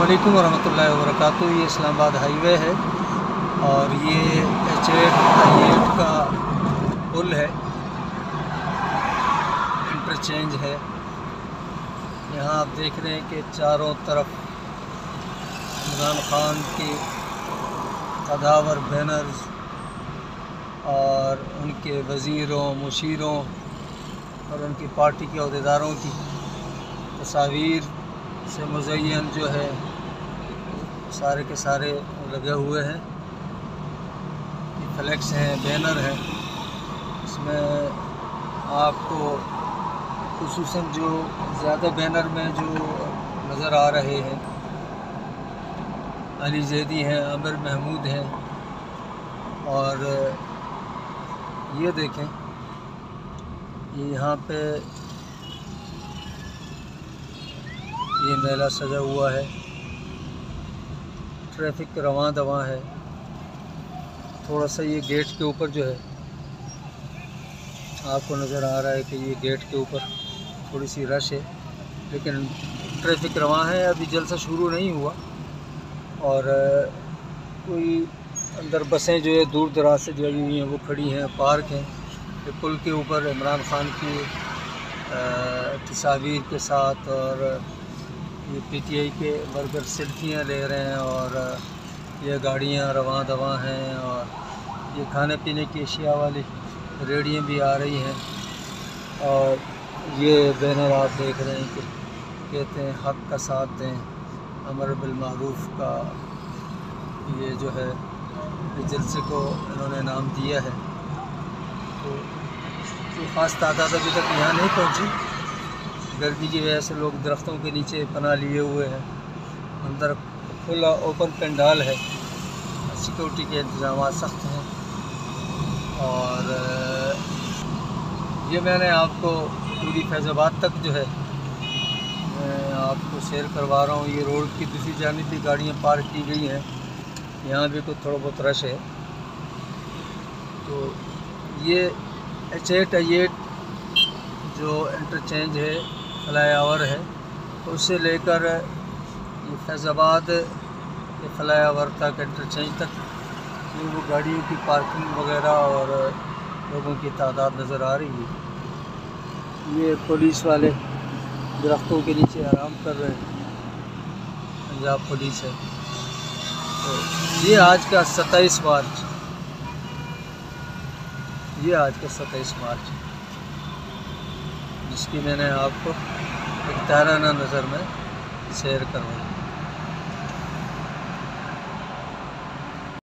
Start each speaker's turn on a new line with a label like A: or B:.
A: अस्सलामुअलैकुम वरहमतुल्लाहि वबरकातुहू। ये इस्लामाबाद हाईवे है और ये H8 का पुल है, इंटरचेंज है। यहाँ आप देख रहे हैं कि चारों तरफ इमरान खान के कदावर बैनर्स और उनके वज़ीरों, मुशीरों और उनकी पार्टी के अहदेदारों की तस्वीर से मुज़य्यन जो है सारे के सारे लगे हुए हैं। ये फ्लैक्स हैं, बैनर हैं। इसमें आपको खुसूसन जो ज़्यादा बैनर में जो नज़र आ रहे हैं अली ज़ैदी हैं, आमिर महमूद हैं। और ये देखें, ये यहाँ पे ये मेला सजा हुआ है, ट्रैफिक रवां दवां है। थोड़ा सा ये गेट के ऊपर जो है आपको नज़र आ रहा है कि ये गेट के ऊपर थोड़ी सी रश है, लेकिन ट्रैफिक रवां है। अभी जलसा शुरू नहीं हुआ और कोई अंदर बसें जो है दूर दराज से जो हुई हैं वो खड़ी हैं, पार्क हैं। ये पुल के ऊपर इमरान खान की तस्वीर के साथ और ये PTI के वर्कर सेल्फियाँ ले रहे हैं और ये गाड़ियाँ रवां दवां हैं और ये खाने पीने की अशिया वाली रेहड़ियाँ भी आ रही हैं। और ये बैनर आप देख रहे हैं कि कहते हैं हक़ का साथ दें, अमर बिल मारूफ़ का ये जो है इस जलसे को इन्होंने नाम दिया है। तो कोई ख़ास तादाद अभी तक यहाँ नहीं पहुँची। गर्मी की वजह से लोग दरख्तों के नीचे पनाह लिए हुए हैं। अंदर खुला ओपन पंडाल है, सिक्योरिटी के इंतजाम सख्त हैं। और ये मैंने आपको पूरी फैज़ाबाद तक जो है मैं आपको शेयर करवा रहा हूँ। ये रोड की दूसरी जानिब भी गाड़ियाँ पार्क की गई हैं, यहाँ भी कुछ थोड़ा बहुत रश है। तो ये H8 जो इंटरचेंज है, फ्लाईओवर है, उससे लेकर ये फैज़ाबाद के फ्लाईओवर तक, इंटरचेंज तक ये वो गाड़ियों की पार्किंग वगैरह और लोगों की तादाद नज़र आ रही है। ये पुलिस वाले दरख्तों के नीचे आराम कर रहे हैं, पंजाब पुलिस है। तो ये आज का 27 मार्च, ये आज का 27 मार्च जिसकी मैंने आपको एक ताराना नज़र में शेयर करवाई।